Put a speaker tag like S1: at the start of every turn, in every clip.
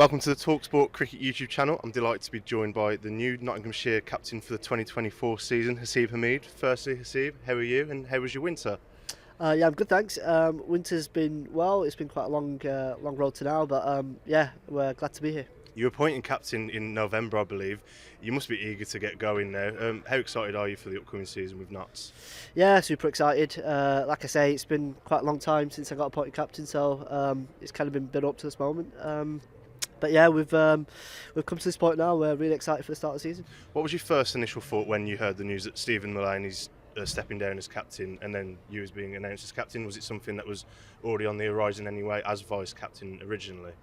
S1: Welcome to the talkSPORT Cricket YouTube channel. I'm delighted to be joined by the new Nottinghamshire captain for the 2024 season, Hasseb Hameed. Firstly, Hasseb, how are you and how was your winter?
S2: Yeah, I'm good, thanks. Winter's been it's been quite a long road to now, but yeah, we're glad to be here.
S1: You were appointed captain in November, I believe. You must be eager to get going now. How excited are you for the upcoming season with Notts?
S2: Yeah, super excited. Like I say, it's been quite a long time since I got appointed captain, so it's kind of been built up to this moment. But yeah, we've come to this point now. We're really excited for the start of the season.
S1: What was your first initial thought when you heard the news that Stephen Mullaney's stepping down as captain and then you as being announced as captain? Was it something that was already on the horizon anyway as vice captain originally?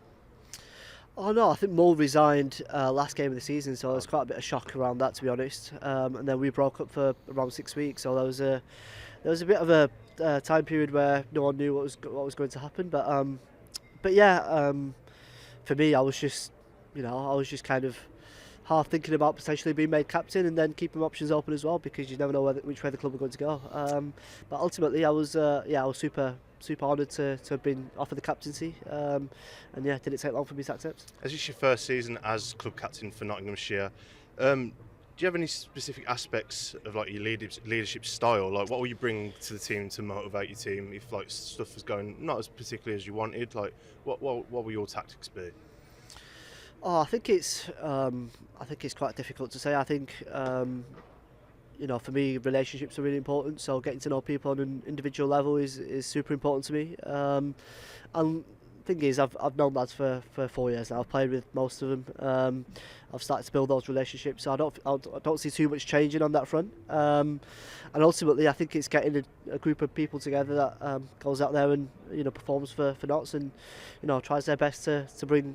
S2: Oh no, I think Mull resigned last game of the season, so there's quite a bit of shock around that, to be honest. And then we broke up for around 6 weeks, so there was a bit of a time period where no one knew what was going to happen. But yeah, for me, I was just kind of half thinking about potentially being made captain and then keeping options open as well, because you never know which way the club are going to go. But ultimately, I was super honoured to have been offered the captaincy, and yeah, didn't take long for me to accept.
S1: As it's your first season as club captain for Nottinghamshire, do you have any specific aspects of like your leadership style? Like, what will you bring to the team to motivate your team if like stuff is going not as particularly as you wanted? Like, what will your tactics be?
S2: Oh, I think it's quite difficult to say. I think for me, relationships are really important. So getting to know people on an individual level is super important to me. And thing is, I've known lads for 4 years now. I've played with most of them. I've started to build those relationships, so I don't see too much changing on that front. And ultimately, I think it's getting a group of people together that goes out there and performs for Notts and tries their best to bring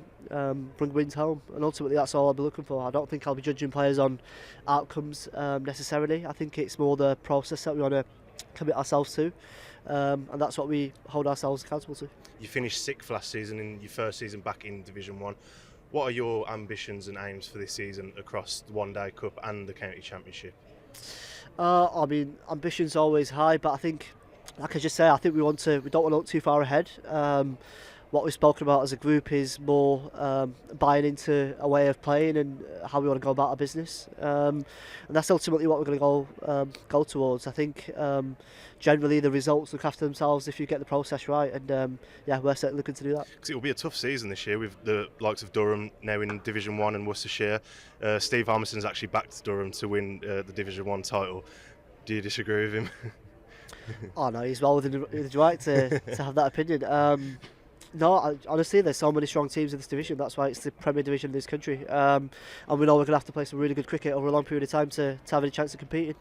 S2: wins home. And ultimately, that's all I'll be looking for. I don't think I'll be judging players on outcomes necessarily. I think it's more the process that we want to commit ourselves to. And that's what we hold ourselves accountable to.
S1: You finished sixth last season in your first season back in Division 1. What are your ambitions and aims for this season across the One Day Cup and the County Championship?
S2: I mean, ambition's always high, but I think, like I just say, I think we don't want to look too far ahead. What we've spoken about as a group is more buying into a way of playing and how we want to go about our business, and that's ultimately what we're going to go towards. I think generally the results look after themselves if you get the process right, and yeah, we're certainly looking to do that.
S1: Because it will be a tough season this year with the likes of Durham now in Division 1 and Worcestershire. Steve Harmison's actually backed Durham to win the Division 1 title. Do you disagree with him?
S2: Oh no, he's well within his right to have that opinion. No, honestly, there's so many strong teams in this division. That's why it's the Premier Division in this country. And we know we're going to have to play some really good cricket over a long period of time to have any chance of competing.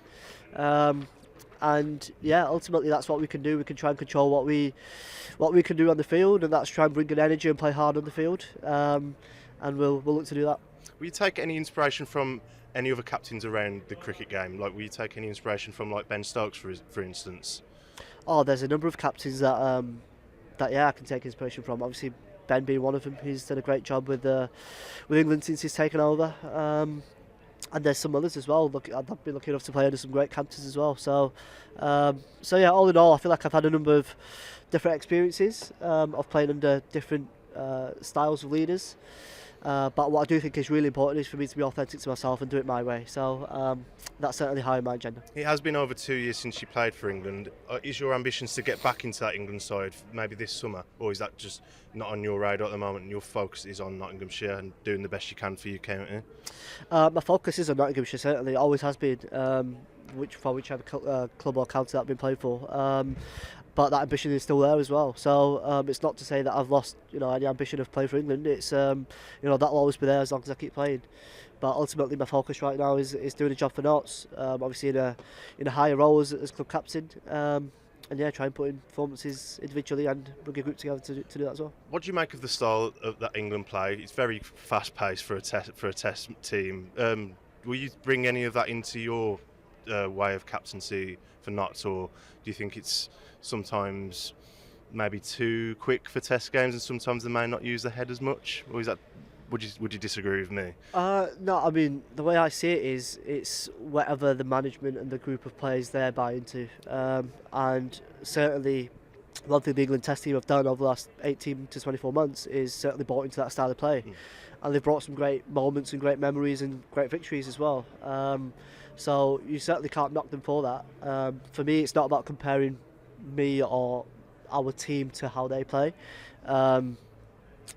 S2: And yeah, ultimately that's what we can do. We can try and control what we can do on the field, and that's try and bring good energy and play hard on the field. And we'll look to do that.
S1: Will you take any inspiration from any other captains around the cricket game? Like, will you take any inspiration from like Ben Stokes, for instance?
S2: Oh, there's a number of captains that I can take inspiration from. Obviously, Ben being one of them. He's done a great job with England since he's taken over. And there's some others as well. I've been lucky enough to play under some great captains as well. So yeah, all in all, I feel like I've had a number of different experiences of playing under different styles of leaders. But what I do think is really important is for me to be authentic to myself and do it my way. So that's certainly high on my agenda.
S1: It has been over 2 years since you played for England. Is your ambitions to get back into that England side maybe this summer, or is that just not on your radar at the moment and your focus is on Nottinghamshire and doing the best you can for your county?
S2: My focus is on Nottinghamshire, certainly. It always has been, whichever club or county that I've been playing for. But that ambition is still there as well. So it's not to say that I've lost, any ambition of playing for England. It's, that'll always be there as long as I keep playing. But ultimately, my focus right now is doing a job for Notts. Obviously in a higher role as club captain. And yeah, try and put in performances individually and bring a group together to do that as well.
S1: What do you make of the style of that England play? It's very fast-paced for a test team. Will you bring any of that into your way of captaincy for Notts, or do you think it's sometimes maybe too quick for test games and sometimes they may not use the head as much? Or is that, would you disagree with me?
S2: No, I mean, the way I see it is it's whatever the management and the group of players they're buying into. And certainly one thing the England test team have done over the last 18 to 24 months is certainly bought into that style of play. And they've brought some great moments and great memories and great victories as well. So you certainly can't knock them for that. For me, it's not about comparing me or our team to how they play.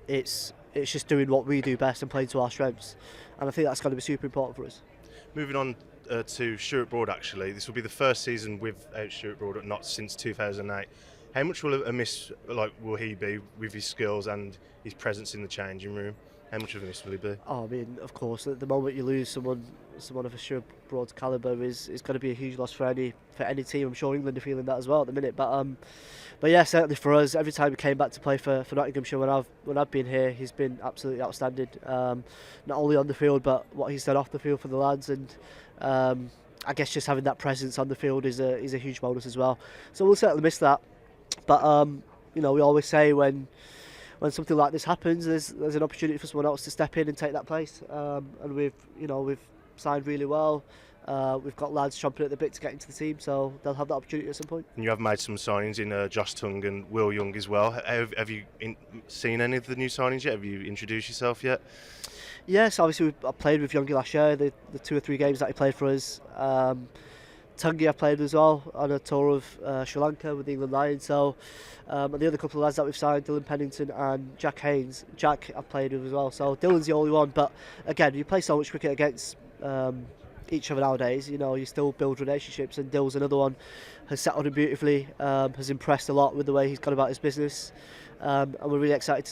S2: It's just doing what we do best and playing to our strengths. And I think that's going to be super important for us.
S1: Moving on to Stuart Broad, actually, this will be the first season without Stuart Broad at Notts since 2008. How much will a miss will he be with his skills and his presence in the changing room? How much of a miss will he be?
S2: Oh, I mean, of course, at the moment you lose someone of a Stuart Broad's calibre is going to be a huge loss for any team. I'm sure England are feeling that as well at the minute. But yeah, certainly for us, every time he came back to play for Nottinghamshire when I've been here, he's been absolutely outstanding. Not only on the field, but what he's done off the field for the lads, and I guess just having that presence on the field is a huge bonus as well. So we'll certainly miss that. But we always say when something like this happens, there's an opportunity for someone else to step in and take that place. And we've signed really well. We've got lads chomping at the bit to get into the team, so they'll have that opportunity at some point.
S1: And you have made some signings in Josh Tung and Will Young as well. Have you seen any of the new signings yet? Have you introduced yourself yet?
S2: Yes, obviously I played with Youngie last year, the 2 or 3 games that he played for us. Tungi I played as well on a tour of Sri Lanka with the England Lions. So, and the other couple of lads that we've signed, Dylan Pennington and Jack Haynes. Jack I've played with as well. So Dylan's the only one. But again, you play so much cricket against each other nowadays. You still build relationships, and Dill's another one. Has settled in beautifully. Has impressed a lot with the way he's gone about his business. And we're really excited to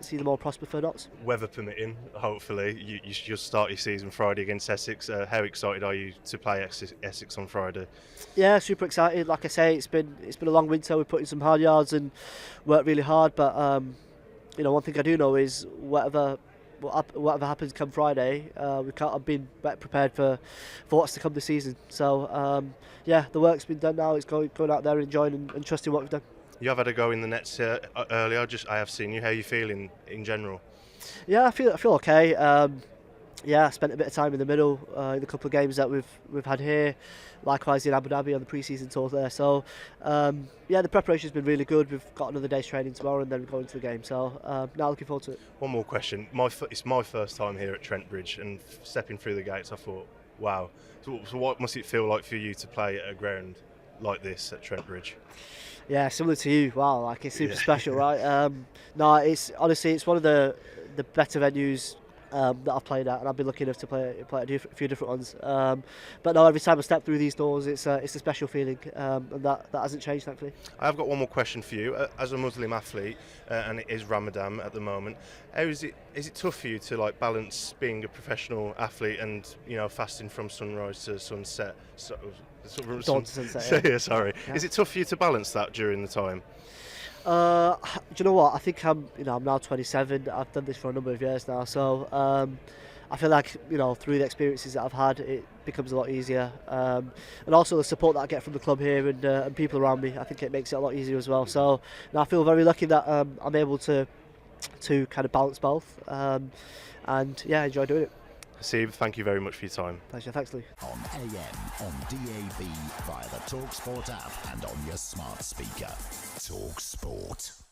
S2: see them all prosper for Notts.
S1: Weather permitting, hopefully. You'll start your season Friday against Essex. How excited are you to play Essex on Friday?
S2: Yeah, super excited. Like I say, it's been a long winter. We've put in some hard yards and worked really hard. But one thing I do know is whatever happens come Friday, we can't have been better prepared for what's to come this season. So the work's been done now. It's going out there, enjoying and trusting what we've done.
S1: You have had a go in the nets earlier. I have seen you. How are you feeling in general?
S2: Yeah, I feel okay. I spent a bit of time in the middle in a couple of games that we've had here. Likewise in Abu Dhabi on the pre-season tour there. So the preparation's been really good. We've got another day's training tomorrow, and then we go into the game. So now looking forward to it.
S1: One more question. It's my first time here at Trent Bridge, and stepping through the gates, I thought, wow. So what must it feel like for you to play at a ground like this at Trent Bridge?
S2: Yeah, similar to you. Wow, it's super special, right? No, it's one of the better venues that I've played at, and I've been lucky enough to play at a few different ones. But no, every time I step through these doors, it's a special feeling, and that hasn't changed, thankfully.
S1: I've got one more question for you. As a Muslim athlete, and it is Ramadan at the moment, how is it tough for you to balance being a professional athlete and fasting from sunrise to sunset?
S2: Dawn to sunset. Yeah.
S1: Sorry. Yeah. Is it tough for you to balance that during the time?
S2: Do you know what? I think I'm now 27. I've done this for a number of years now, so I feel like through the experiences that I've had, it becomes a lot easier, and also the support that I get from the club here and people around me. I think it makes it a lot easier as well. So I feel very lucky that I'm able to kind of balance both, and enjoy doing it.
S1: Hasseb, thank you very much for your time.
S2: Pleasure, thanks Lee.
S3: On AM, on DAB, via the talkSPORT app and on your smart speaker. talkSPORT.